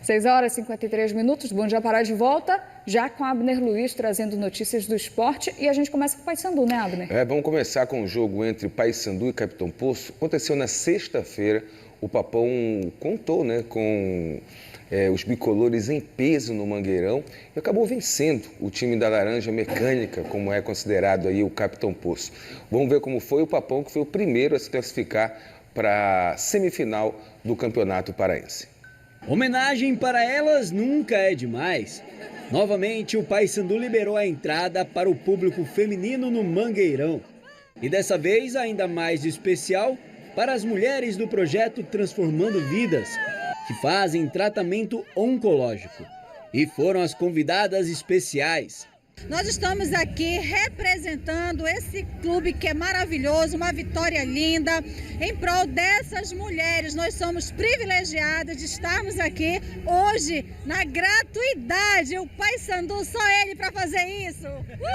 6h53. Bom Dia Pará de volta, já com Abner Luiz trazendo notícias do esporte. E a gente começa com o Paysandu, né, Abner? Vamos começar com o jogo entre Paysandu e Capitão Poço. Aconteceu na sexta-feira. O Papão contou, né, com os bicolores em peso no Mangueirão e acabou vencendo o time da Laranja Mecânica, como é considerado aí o Capitão Poço. Vamos ver como foi o Papão, que foi o primeiro a se classificar para a semifinal do Campeonato Paraense. Homenagem para elas nunca é demais. Novamente, o Paysandu liberou a entrada para o público feminino no Mangueirão. E dessa vez, ainda mais especial, para as mulheres do projeto Transformando Vidas, que fazem tratamento oncológico. E foram as convidadas especiais. Nós estamos aqui representando esse clube que é maravilhoso, uma vitória linda, em prol dessas mulheres. Nós somos privilegiadas de estarmos aqui hoje na gratuidade. O Paysandu, só ele para fazer isso. Uhul!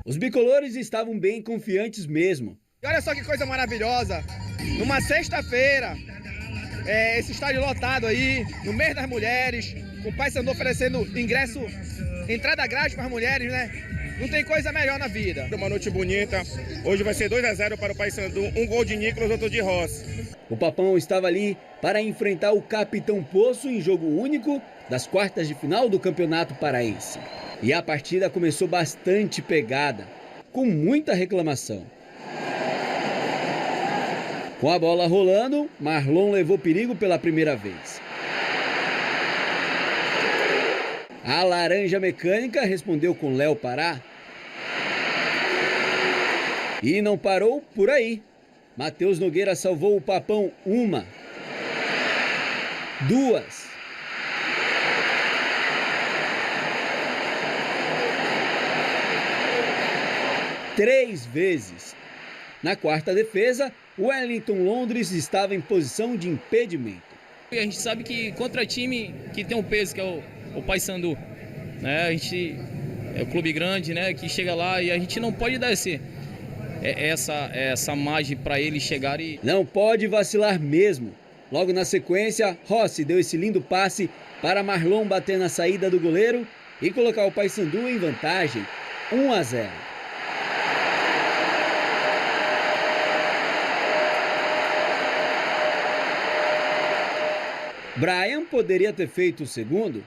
Os bicolores estavam bem confiantes mesmo. E olha só que coisa maravilhosa, numa sexta-feira, esse estádio lotado aí, no mês das mulheres, com o Paysandu oferecendo ingresso, entrada grátis para as mulheres, né? Não tem coisa melhor na vida. Uma noite bonita, hoje vai ser 2-0 para o Paysandu, um gol de Nicolas, outro de Rossi. O Papão estava ali para enfrentar o Capitão Poço em jogo único das quartas de final do Campeonato Paraense. E a partida começou bastante pegada, com muita reclamação. Com a bola rolando, Marlon levou perigo pela primeira vez. A Laranja Mecânica respondeu com Léo Pará. E não parou por aí. Matheus Nogueira salvou o Papão 1, 2, 3 vezes. Na quarta defesa, o Wellington Londres estava em posição de impedimento. A gente sabe que contra time que tem um peso, que é o Paysandu, né? A gente é um clube grande, né? Que chega lá e a gente não pode dar essa margem para ele chegar e... Não pode vacilar mesmo. Logo na sequência, Rossi deu esse lindo passe para Marlon bater na saída do goleiro e colocar o Paysandu em vantagem, 1-0. Brian poderia ter feito o segundo.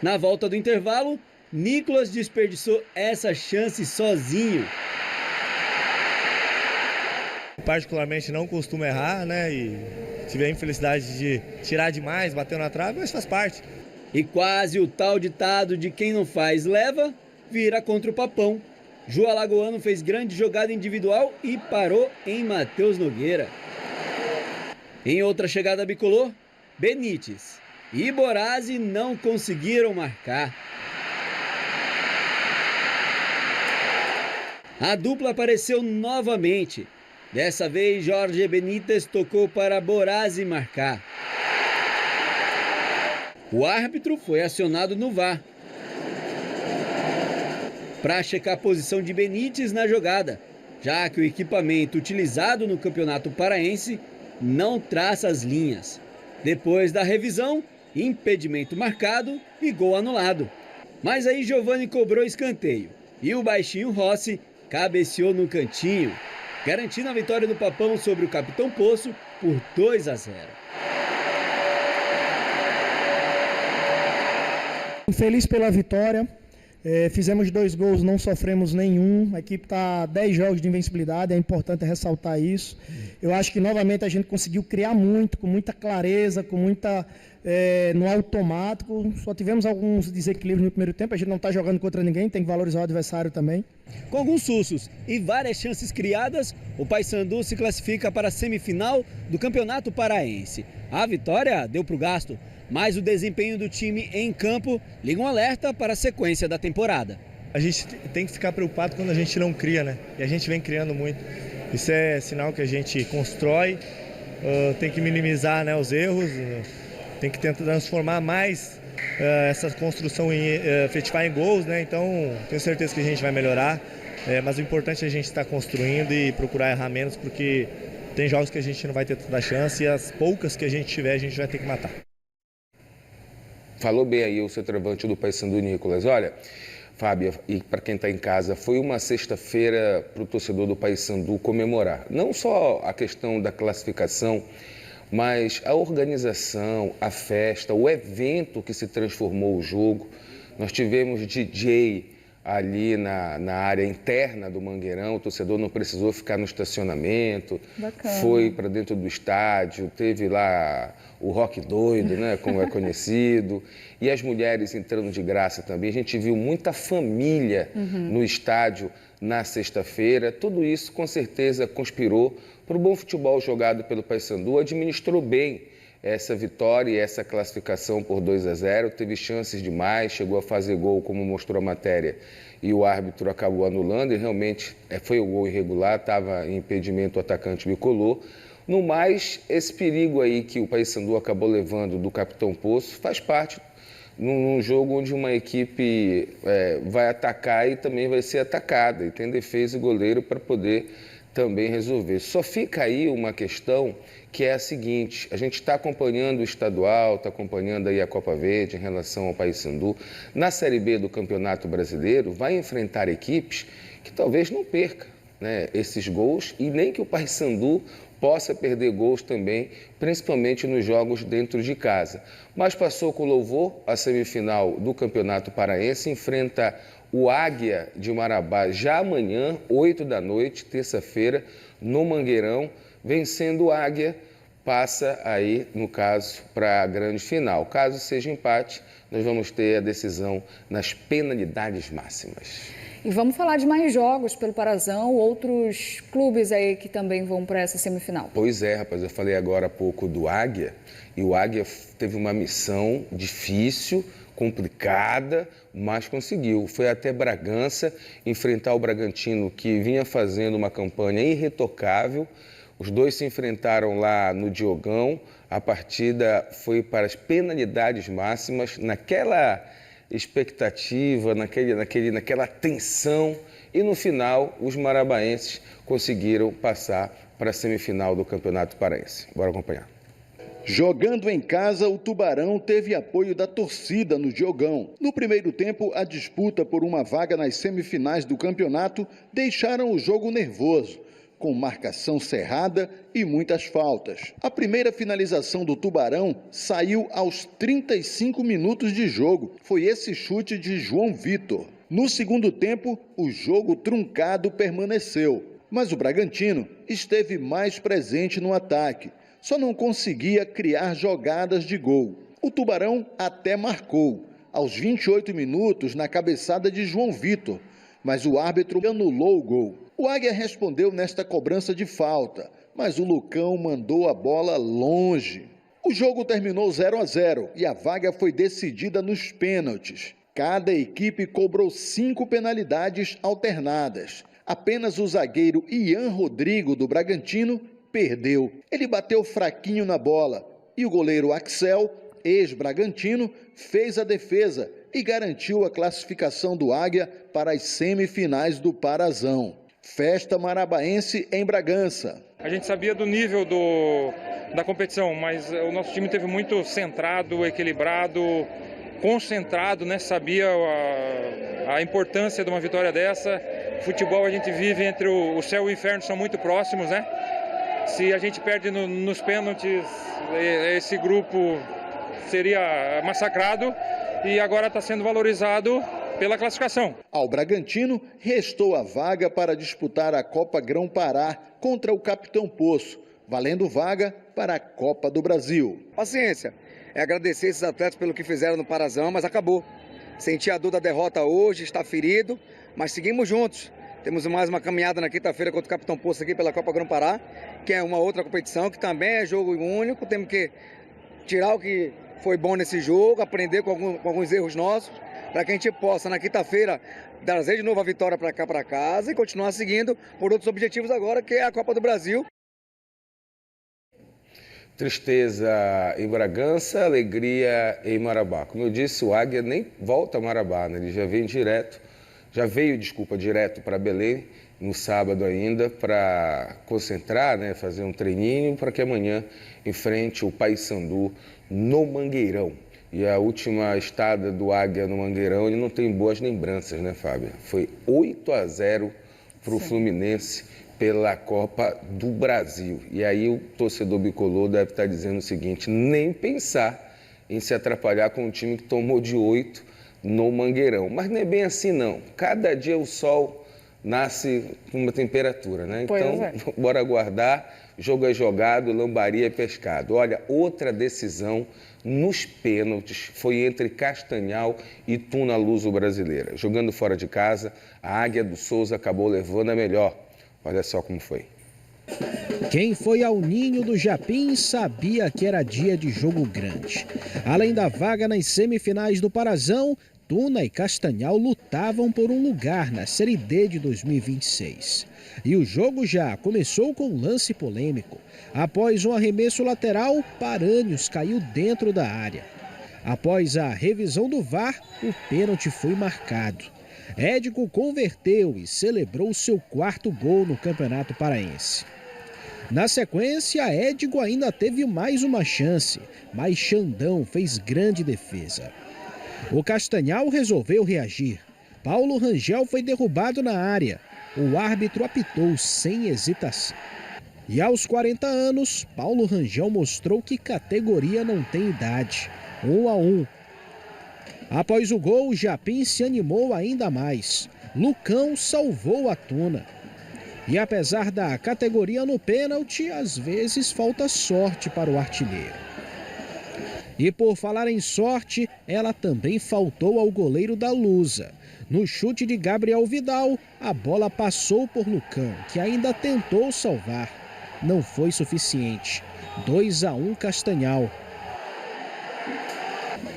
Na volta do intervalo, Nicolas desperdiçou essa chance sozinho. Particularmente não costumo errar, né? E tive a infelicidade de tirar demais, bateu na trave, mas faz parte. E quase o tal ditado de quem não faz leva, vira contra o Papão. Ju Alagoano fez grande jogada individual e parou em Matheus Nogueira. Em outra chegada bicolor, Benítez e Borazzi não conseguiram marcar. A dupla apareceu novamente. Dessa vez, Jorge Benítez tocou para Borazzi marcar. O árbitro foi acionado no VAR para checar a posição de Benítez na jogada, já que o equipamento utilizado no Campeonato Paraense não traça as linhas. Depois da revisão, impedimento marcado e gol anulado. Mas aí Giovani cobrou escanteio e o baixinho Rossi cabeceou no cantinho, garantindo a vitória do Papão sobre o Capitão Poço por 2-0. Feliz pela vitória. Fizemos 2 gols, não sofremos nenhum. A equipe está 10 jogos de invencibilidade, é importante ressaltar isso. Eu acho que novamente a gente conseguiu criar muito, com muita clareza, com muita no automático. Só tivemos alguns desequilíbrios no primeiro tempo, a gente não está jogando contra ninguém, tem que valorizar o adversário também. Com alguns sustos e várias chances criadas, o Paysandu se classifica para a semifinal do Campeonato Paraense. A vitória deu para o gasto, mas o desempenho do time em campo liga um alerta para a sequência da temporada. A gente tem que ficar preocupado quando a gente não cria, né? E a gente vem criando muito. Isso é sinal que a gente constrói, tem que minimizar, né, os erros, tem que tentar transformar mais essa construção efetivar em gols, né? Então, tenho certeza que a gente vai melhorar, mas o importante é a gente estar construindo e procurar errar menos, porque Tem jogos que a gente não vai ter tanta chance e as poucas que a gente tiver, a gente vai ter que matar. Falou bem aí o centroavante do Paysandu, Nicolas. Olha, Fábio, e para quem está em casa, foi uma sexta-feira para o torcedor do Paysandu comemorar. Não só a questão da classificação, mas a organização, a festa, o evento que se transformou o jogo. Nós tivemos DJ ali na área interna do Mangueirão, o torcedor não precisou ficar no estacionamento. Bacana. Foi para dentro do estádio, teve lá o rock doido, né, como é conhecido, e as mulheres entrando de graça também. A gente viu muita família no estádio na sexta-feira. Tudo isso com certeza conspirou para o bom futebol jogado pelo Paysandu. Administrou bem essa vitória e essa classificação por 2-0, teve chances demais, chegou a fazer gol, como mostrou a matéria, e o árbitro acabou anulando, e realmente foi o gol irregular, estava em impedimento, o atacante bicolor. No mais, esse perigo aí que o Paysandu acabou levando do Capitão Poço faz parte num jogo onde uma equipe vai atacar e também vai ser atacada, e tem defesa e goleiro para poder também resolver. Só fica aí uma questão que é a seguinte: a gente está acompanhando o estadual, está acompanhando aí a Copa Verde em relação ao Paysandu. Na Série B do Campeonato Brasileiro, vai enfrentar equipes que talvez não perca, né, esses gols, e nem que o Paysandu possa perder gols também, principalmente nos jogos dentro de casa. Mas passou com louvor a semifinal do Campeonato Paraense, enfrenta o Águia de Marabá já amanhã, 8 da noite, terça-feira, no Mangueirão. Vencendo o Águia, passa aí, no caso, para a grande final. Caso seja empate, nós vamos ter a decisão nas penalidades máximas. E vamos falar de mais jogos pelo Parazão, outros clubes aí que também vão para essa semifinal. Pois é, rapaz, eu falei agora há pouco do Águia, e o Águia teve uma missão difícil, complicada, mas conseguiu. Foi até Bragança enfrentar o Bragantino, que vinha fazendo uma campanha irretocável. Os dois se enfrentaram lá no Diogão. A partida foi para as penalidades máximas, naquela expectativa, naquela tensão. E no final, os marabaenses conseguiram passar para a semifinal do Campeonato Paraense. Bora acompanhar. Jogando em casa, o Tubarão teve apoio da torcida no Diogão. No primeiro tempo, a disputa por uma vaga nas semifinais do campeonato deixaram o jogo nervoso, com marcação cerrada e muitas faltas. A primeira finalização do Tubarão saiu aos 35 minutos de jogo. Foi esse chute de João Vitor. No segundo tempo, o jogo truncado permaneceu, mas o Bragantino esteve mais presente no ataque. Só não conseguia criar jogadas de gol. O Tubarão até marcou, aos 28 minutos, na cabeçada de João Vitor, mas o árbitro anulou o gol. O Águia respondeu nesta cobrança de falta, mas o Lucão mandou a bola longe. O jogo terminou 0-0 e a vaga foi decidida nos pênaltis. Cada equipe cobrou 5 penalidades alternadas. Apenas o zagueiro Ian Rodrigo, do Bragantino, perdeu. Ele bateu fraquinho na bola e o goleiro Axel, ex-Bragantino, fez a defesa e garantiu a classificação do Águia para as semifinais do Parazão. Festa marabaense em Bragança. A gente sabia do nível da competição, mas o nosso time esteve muito centrado, equilibrado, concentrado, né? Sabia a importância de uma vitória dessa. Futebol a gente vive entre o céu e o inferno, são muito próximos, né? Se a gente perde nos pênaltis, esse grupo seria massacrado e agora está sendo valorizado pela classificação. Ao Bragantino, restou a vaga para disputar a Copa Grão-Pará contra o Capitão Poço, valendo vaga para a Copa do Brasil. Paciência, é agradecer esses atletas pelo que fizeram no Parazão, mas acabou. Senti a dor da derrota hoje, está ferido, mas seguimos juntos. Temos mais uma caminhada na quinta-feira contra o Capitão Poço aqui pela Copa Grão-Pará, que é uma outra competição, que também é jogo único. Temos que tirar o que foi bom nesse jogo, aprender com alguns erros nossos, para que a gente possa, na quinta-feira, trazer de novo a vitória para cá, para casa, e continuar seguindo por outros objetivos agora, que é a Copa do Brasil. Tristeza em Bragança, alegria em Marabá. Como eu disse, o Águia nem volta a Marabá, né? Ele já veio direto para Belém, no sábado ainda para concentrar, né, fazer um treininho para que amanhã enfrente o Paysandu no Mangueirão. E a última estada do Águia no Mangueirão, ele não tem boas lembranças, né, Fábio? Foi 8-0 para o Fluminense pela Copa do Brasil. E aí o torcedor bicolor deve estar dizendo o seguinte: nem pensar em se atrapalhar com um time que tomou de 8 no Mangueirão. Mas não é bem assim, não. Cada dia o sol nasce com uma temperatura, né? Então, bora aguardar. Jogo é jogado, lambaria é pescado. Olha, outra decisão nos pênaltis foi entre Castanhal e Tuna Luso-Brasileira. Jogando fora de casa, a Águia do Souza acabou levando a melhor. Olha só como foi. Quem foi ao ninho do Japim sabia que era dia de jogo grande. Além da vaga nas semifinais do Parazão, Tuna e Castanhal lutavam por um lugar na Série D de 2026. E o jogo já começou com um lance polêmico. Após um arremesso lateral, Paranhos caiu dentro da área. Após a revisão do VAR, o pênalti foi marcado. Édico converteu e celebrou seu 4º gol no Campeonato Paraense. Na sequência, Édico ainda teve mais uma chance, mas Xandão fez grande defesa. O Castanhal resolveu reagir. Paulo Rangel foi derrubado na área. O árbitro apitou sem hesitação. E aos 40 anos, Paulo Rangel mostrou que categoria não tem idade. 1-1. Após o gol, o Japim se animou ainda mais. Lucão salvou a Tuna. E apesar da categoria no pênalti, às vezes falta sorte para o artilheiro. E por falar em sorte, ela também faltou ao goleiro da Lusa. No chute de Gabriel Vidal, a bola passou por Lucão, que ainda tentou salvar. Não foi suficiente. 2-1 Castanhal.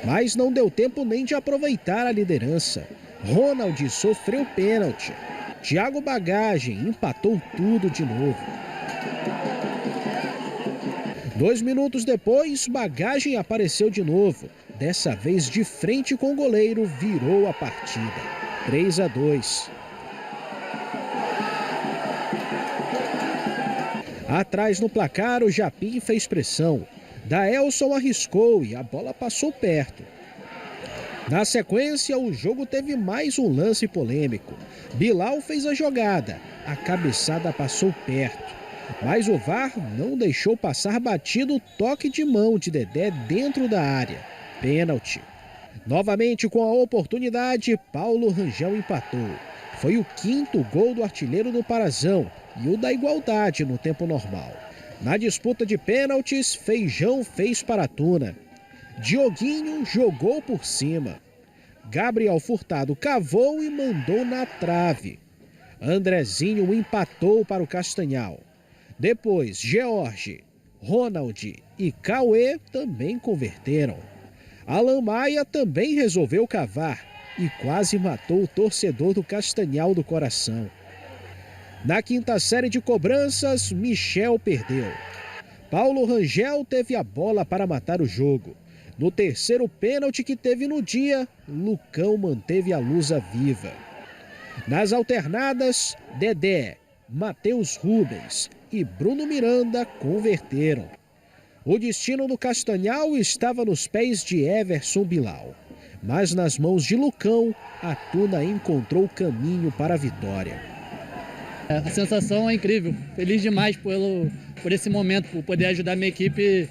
Mas não deu tempo nem de aproveitar a liderança. Ronald sofreu pênalti. Thiago Bagagem empatou tudo de novo. 2 minutos depois, Bagagem apareceu de novo. Dessa vez de frente com o goleiro, virou a partida. 3-2. Atrás no placar, o Japim fez pressão. Daelson arriscou e a bola passou perto. Na sequência, o jogo teve mais um lance polêmico. Bilal fez a jogada, a cabeçada passou perto. Mas o VAR não deixou passar batido o toque de mão de Dedé dentro da área. Pênalti. Novamente com a oportunidade, Paulo Rangel empatou. Foi o 5º gol do artilheiro do Parazão e o da igualdade no tempo normal. Na disputa de pênaltis, Feijão fez para a Tuna. Dioguinho jogou por cima. Gabriel Furtado cavou e mandou na trave. Andrezinho empatou para o Castanhal. Depois, George, Ronald e Cauê também converteram. Alan Maia também resolveu cavar e quase matou o torcedor do Castanhal do coração. Na 5ª série de cobranças, Michel perdeu. Paulo Rangel teve a bola para matar o jogo. No 3º pênalti que teve no dia, Lucão manteve a Lusa viva. Nas alternadas, Dedé, Matheus Rubens e Bruno Miranda converteram. O destino do Castanhal estava nos pés de Everson Bilal. Mas nas mãos de Lucão, a Tuna encontrou o caminho para a vitória. A sensação é incrível, feliz demais por esse momento, por poder ajudar a minha equipe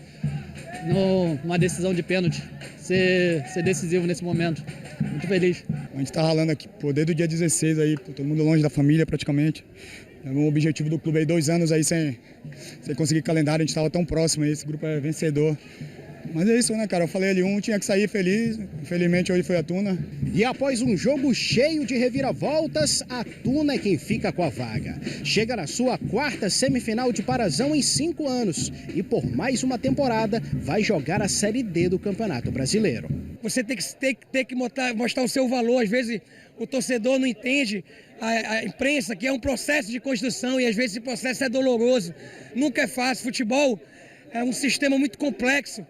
numa decisão de pênalti, ser decisivo nesse momento. Muito feliz. A gente está ralando aqui desde o dia 16, aí, todo mundo longe da família praticamente. O objetivo do clube aí 2 anos aí sem conseguir calendário, a gente estava tão próximo aí, esse grupo é vencedor. Mas é isso, né, cara? Eu falei ali, tinha que sair feliz. Infelizmente, hoje foi a Tuna. E após um jogo cheio de reviravoltas, a Tuna é quem fica com a vaga. Chega na sua 4ª semifinal de Parazão em 5 anos. E por mais uma temporada, vai jogar a Série D do Campeonato Brasileiro. Você tem que mostrar o seu valor. Às vezes, o torcedor não entende a imprensa, que é um processo de construção. E às vezes esse processo é doloroso. Nunca é fácil. Futebol é um sistema muito complexo.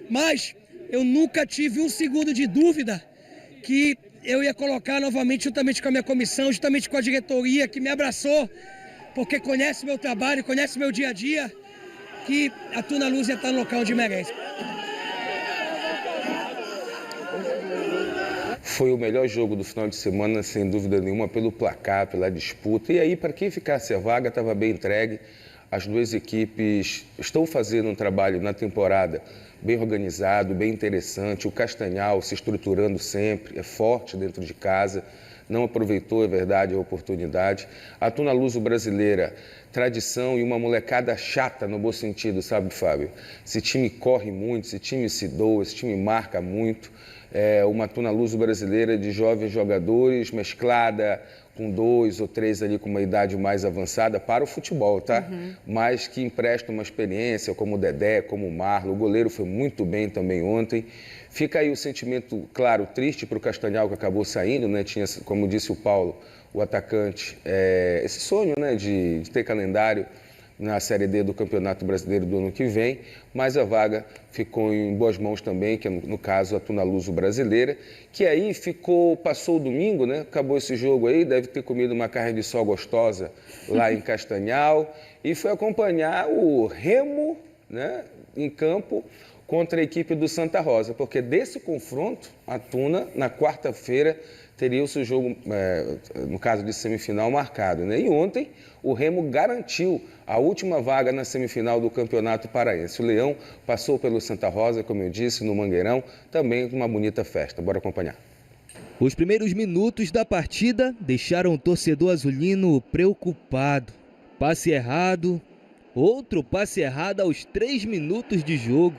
Mas eu nunca tive um segundo de dúvida que eu ia colocar novamente, juntamente com a minha comissão, justamente com a diretoria que me abraçou, porque conhece meu trabalho, conhece meu dia a dia, que a Tuna Luz ia estar no local onde merece. Foi o melhor jogo do final de semana, sem dúvida nenhuma, pelo placar, pela disputa. E aí, para quem ficasse a vaga, estava bem entregue. As duas equipes estão fazendo um trabalho na temporada bem organizado, bem interessante. O Castanhal se estruturando sempre, é forte dentro de casa, não aproveitou, é verdade, a oportunidade. A Tuna Luso brasileira, tradição e uma molecada chata no bom sentido, sabe, Fábio? Esse time corre muito, esse time se doa, esse time marca muito. É uma Tuna Luso brasileira de jovens jogadores, mesclada com 2 ou 3 ali com uma idade mais avançada para o futebol, tá? Mas que empresta uma experiência, como o Dedé, como o Marlon. O goleiro foi muito bem também ontem. Fica aí o sentimento, claro, triste para o Castanhal, que acabou saindo, né? Tinha, como disse o Paulo, o atacante, esse sonho, né, de ter calendário na Série D do Campeonato Brasileiro do ano que vem, mas a vaga ficou em boas mãos também, que é no caso a Tuna Luso brasileira, que aí passou o domingo, né? Acabou esse jogo aí, deve ter comido uma carne de sol gostosa lá em Castanhal e foi acompanhar o Remo, né, em campo contra a equipe do Santa Rosa, porque desse confronto, a Tuna, na quarta-feira, teria o seu jogo, no caso de semifinal, marcado, né? E ontem o Remo garantiu a última vaga na semifinal do Campeonato Paraense. O Leão passou pelo Santa Rosa, como eu disse, no Mangueirão, também uma bonita festa. Bora acompanhar. Os primeiros minutos da partida deixaram o torcedor azulino preocupado. Passe errado, outro passe errado aos 3 minutos de jogo.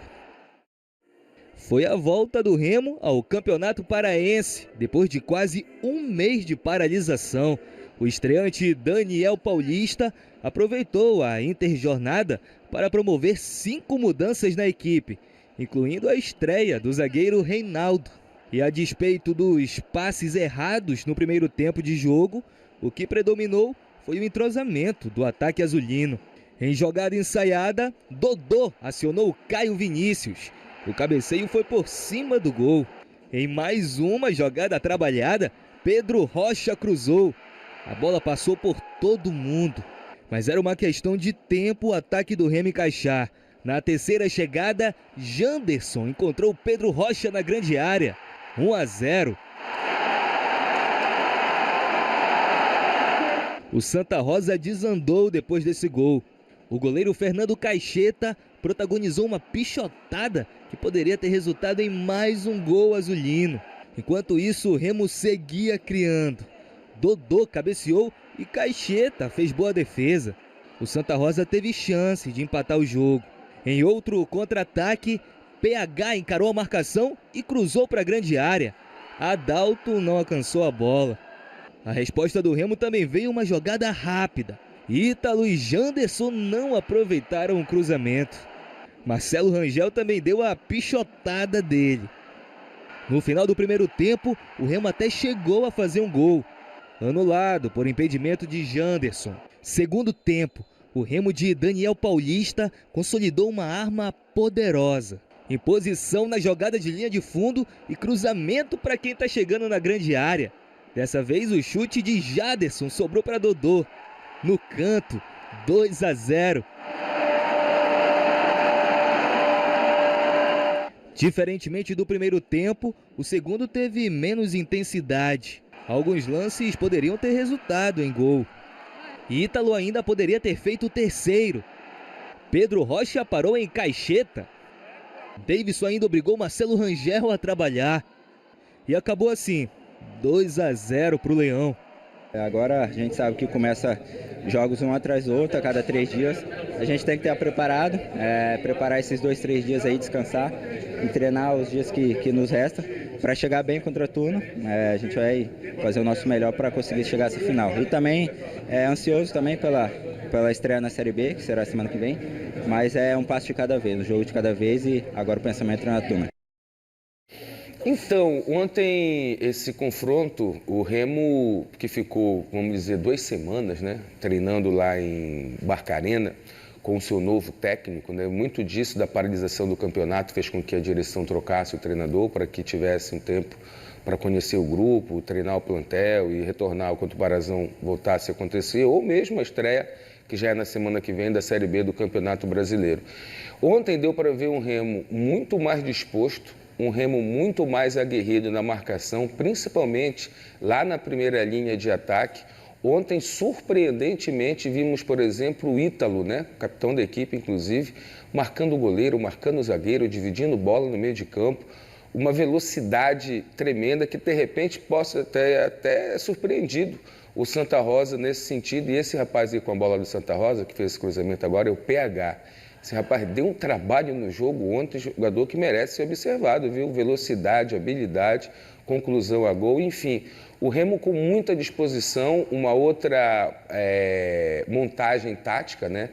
Foi a volta do Remo ao Campeonato Paraense, depois de quase um mês de paralisação. O estreante Daniel Paulista aproveitou a interjornada para promover 5 mudanças na equipe, incluindo a estreia do zagueiro Reinaldo. E a despeito dos passes errados no primeiro tempo de jogo, o que predominou foi o entrosamento do ataque azulino. Em jogada ensaiada, Dodô acionou Caio Vinícius. O cabeceio foi por cima do gol. Em mais uma jogada trabalhada, Pedro Rocha cruzou. A bola passou por todo mundo, mas era uma questão de tempo o ataque do Remo encaixar. Na terceira chegada, Janderson encontrou Pedro Rocha na grande área. 1-0. O Santa Rosa desandou depois desse gol. O goleiro Fernando Caixeta protagonizou uma pichotada que poderia ter resultado em mais um gol azulino. Enquanto isso, o Remo seguia criando. Dodô cabeceou e Caixeta fez boa defesa. O Santa Rosa teve chance de empatar o jogo. Em outro contra-ataque, PH encarou a marcação e cruzou para a grande área. Adalto não alcançou a bola. A resposta do Remo também veio uma jogada rápida. Ítalo e Janderson não aproveitaram o cruzamento. Marcelo Rangel também deu a pichotada dele. No final do primeiro tempo, o Remo até chegou a fazer um gol, anulado por impedimento de Janderson. Segundo tempo, o Remo de Daniel Paulista consolidou uma arma poderosa. Imposição na jogada de linha de fundo e cruzamento para quem está chegando na grande área. Dessa vez o chute de Janderson sobrou para Dodô. No canto, 2-0. Diferentemente do primeiro tempo, o segundo teve menos intensidade. Alguns lances poderiam ter resultado em gol. Ítalo ainda poderia ter feito o terceiro. Pedro Rocha parou em Caixeta. Davidson ainda obrigou Marcelo Rangel a trabalhar. E acabou assim, 2-0 para o Leão. Agora a gente sabe que começa jogos um atrás do outro, a cada 3 dias. A gente tem que estar preparado, preparar esses 2, 3 dias aí, descansar e treinar os dias que nos restam para chegar bem contra a Tuna. A gente vai fazer o nosso melhor para conseguir chegar a essa final. E também ansioso também pela estreia na Série B, que será semana que vem, mas é um passo de cada vez, um jogo de cada vez e agora o pensamento é na Tuna. Então, ontem esse confronto, o Remo, que ficou, vamos dizer, 2 semanas, né, treinando lá em Barcarena com o seu novo técnico, né, muito disso da paralisação do campeonato fez com que a direção trocasse o treinador para que tivesse um tempo para conhecer o grupo, treinar o plantel e retornar quando o Parazão voltasse a acontecer, ou mesmo a estreia, que já é na semana que vem, da Série B do Campeonato Brasileiro. Ontem deu para ver um Remo muito mais disposto, um Remo muito mais aguerrido na marcação, principalmente lá na primeira linha de ataque. Ontem, surpreendentemente, vimos, por exemplo, o Ítalo, né, capitão da equipe, inclusive, marcando o goleiro, marcando o zagueiro, dividindo bola no meio de campo. Uma velocidade tremenda que, de repente, possa ter até surpreendido o Santa Rosa nesse sentido. E esse rapaz aí com a bola do Santa Rosa, que fez esse cruzamento agora, é o PH. Esse rapaz deu um trabalho no jogo ontem, jogador que merece ser observado, viu? Velocidade, habilidade, conclusão a gol, enfim. O Remo com muita disposição, uma outra montagem tática, né?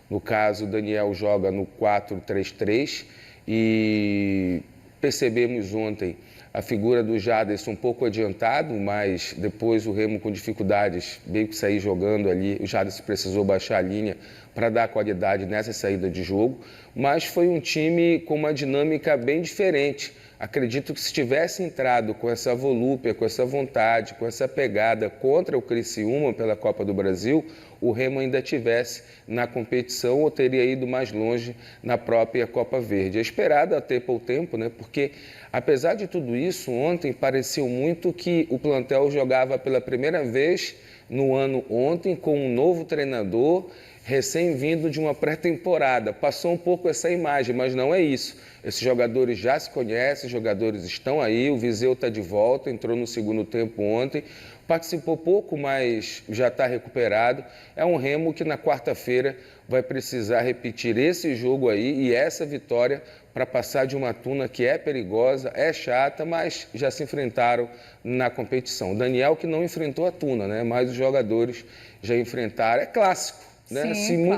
No caso, o Daniel joga no 4-3-3 e percebemos ontem a figura do Jaderson um pouco adiantado, mas depois o Remo com dificuldades veio que sair jogando ali. O Jaderson precisou baixar a linha para dar qualidade nessa saída de jogo, mas foi um time com uma dinâmica bem diferente. Acredito que se tivesse entrado com essa volúpia, com essa vontade, com essa pegada contra o Criciúma pela Copa do Brasil, o Remo ainda tivesse na competição ou teria ido mais longe na própria Copa Verde. É esperado até por tempo, né? Porque apesar de tudo isso, ontem pareceu muito que o plantel jogava pela primeira vez no ano ontem com um novo treinador, recém-vindo de uma pré-temporada. Passou um pouco essa imagem, mas não é isso. Esses jogadores já se conhecem, os jogadores estão aí, o Viseu está de volta, entrou no segundo tempo ontem, participou pouco, mas já está recuperado. É um Remo que na quarta-feira vai precisar repetir esse jogo aí e essa vitória para passar de uma Tuna que é perigosa, é chata, mas já se enfrentaram na competição. O Daniel que não enfrentou a Tuna, né? Mas os jogadores já enfrentaram. É clássico. Né? Sim,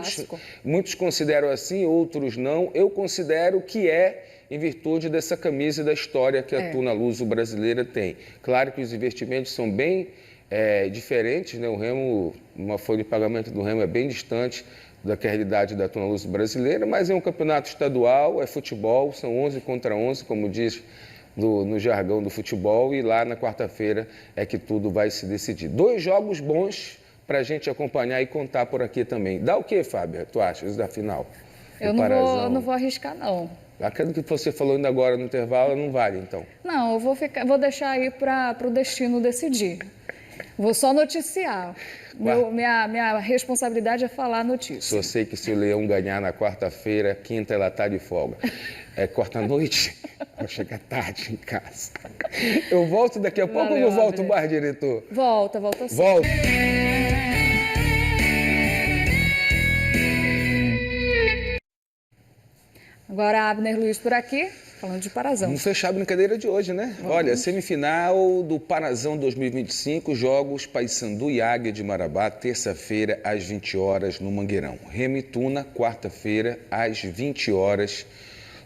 Muitos consideram assim, outros não. Eu considero que é em virtude dessa camisa e da história que a Tuna Luso brasileira tem. Claro que os investimentos são bem diferentes, né? O Remo, uma folha de pagamento do Remo é bem distante da realidade da Tuna Luso brasileira, mas é um campeonato estadual, é futebol, são 11 contra 11, como diz no jargão do futebol, e lá na quarta-feira é que tudo vai se decidir. 2 jogos bons para a gente acompanhar e contar por aqui também. Dá o que, Fábio, tu achas da final? Eu não vou arriscar, não. Aquilo que você falou ainda agora no intervalo não vale, então? Não, eu vou deixar aí para o destino decidir. Vou só noticiar. Minha responsabilidade é falar a notícia. Só sei que se o Leão ganhar na quarta-feira, quinta ela está de folga. É quarta-noite? Vou chegar tarde em casa. Eu volto daqui a pouco ou eu volto mais, diretor? Volta sim. Volta. Agora, Abner Luiz por aqui, falando de Parazão. Vamos fechar a brincadeira de hoje, né? Vamos. Olha, semifinal do Parazão 2025, jogos Paysandu e Águia de Marabá, terça-feira, às 20 horas, no Mangueirão. Remo e Tuna, quarta-feira, às 20 horas,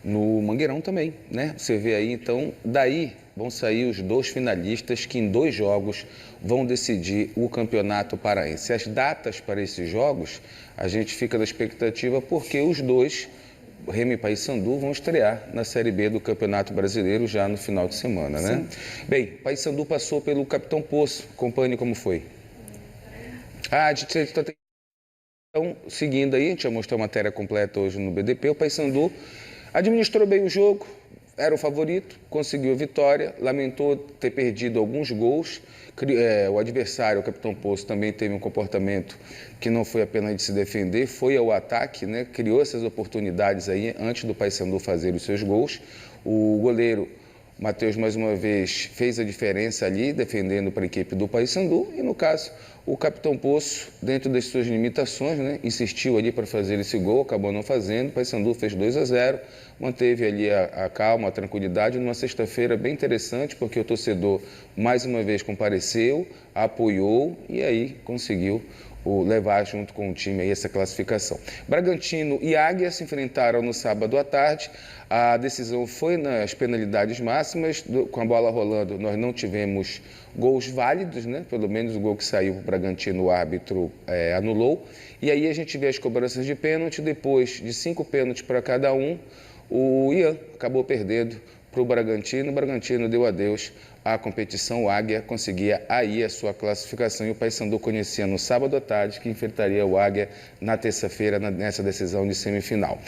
no Mangueirão também, né? Você vê aí, então, daí vão sair os 2 finalistas que em 2 jogos vão decidir o Campeonato Paraense. As datas para esses jogos, a gente fica na expectativa porque os 2... Remo e Paysandu vão estrear na Série B do Campeonato Brasileiro já no final de semana, né? Sim. Bem, Paysandu passou pelo Capitão Poço. Acompanhe como foi. A gente está... Então, seguindo aí, a gente já mostrou a matéria completa hoje no BDP. O Paysandu administrou bem o jogo, era o favorito, conseguiu a vitória, lamentou ter perdido alguns gols. O adversário, o Capitão Poço, também teve um comportamento que não foi apenas de se defender, foi ao ataque, né? Criou essas oportunidades aí antes do Paysandu fazer os seus gols. O goleiro Matheus, mais uma vez, fez a diferença ali, defendendo para a equipe do Paysandu. E, no caso, o Capitão Poço, dentro das suas limitações, né, insistiu ali para fazer esse gol, acabou não fazendo. O Paysandu fez 2-0, manteve ali a calma, a tranquilidade, numa sexta-feira bem interessante, porque o torcedor, mais uma vez, compareceu, apoiou e aí conseguiu levar junto com o time aí essa classificação. Bragantino e Águia se enfrentaram no sábado à tarde. A decisão foi nas penalidades máximas. Com a bola rolando, nós não tivemos gols válidos, né? Pelo menos o gol que saiu para o Bragantino, o árbitro anulou. E aí a gente vê as cobranças de pênalti. Depois de 5 pênaltis para cada um, o Ian acabou perdendo para o Bragantino. O Bragantino deu adeus à competição. O Águia conseguia aí a sua classificação e o Paysandu conhecia no sábado à tarde que enfrentaria o Águia na terça-feira nessa decisão de semifinal.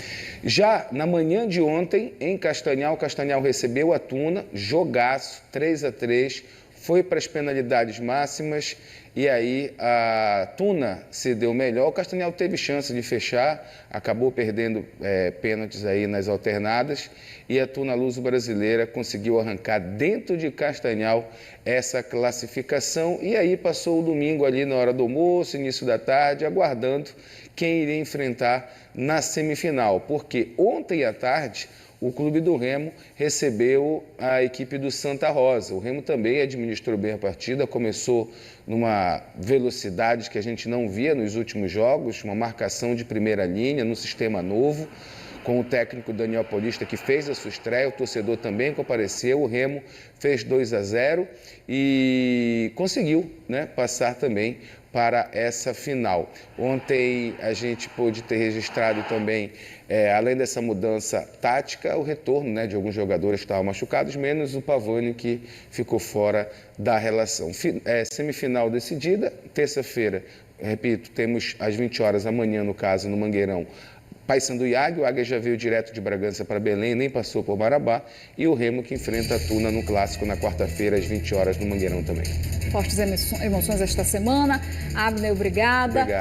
Já na manhã de ontem, em Castanhal, o Castanhal recebeu a Tuna, jogaço, 3-3, foi para as penalidades máximas e aí a Tuna se deu melhor. O Castanhal teve chance de fechar, acabou perdendo pênaltis aí nas alternadas e a Tuna Luso-Brasileira conseguiu arrancar dentro de Castanhal essa classificação e aí passou o domingo ali na hora do almoço, início da tarde, aguardando quem iria enfrentar na semifinal, porque ontem à tarde o Clube do Remo recebeu a equipe do Santa Rosa. O Remo também administrou bem a partida, começou numa velocidade que a gente não via nos últimos jogos, uma marcação de primeira linha, num sistema novo, com o técnico Daniel Paulista, que fez a sua estreia, o torcedor também compareceu, o Remo fez 2-0 e conseguiu, né, passar também para essa final. Ontem a gente pôde ter registrado também, além dessa mudança tática, o retorno, né, de alguns jogadores que estavam machucados, menos o Pavani, que ficou fora da relação. Semifinal decidida, terça-feira, repito, temos às 20 horas, amanhã no caso, no Mangueirão, Paysandu e Águia. O Águia já veio direto de Bragança para Belém, nem passou por Marabá. E o Remo que enfrenta a Tuna no Clássico na quarta-feira, às 20 horas, no Mangueirão também. Fortes emoções esta semana. Abner, obrigada. Obrigado.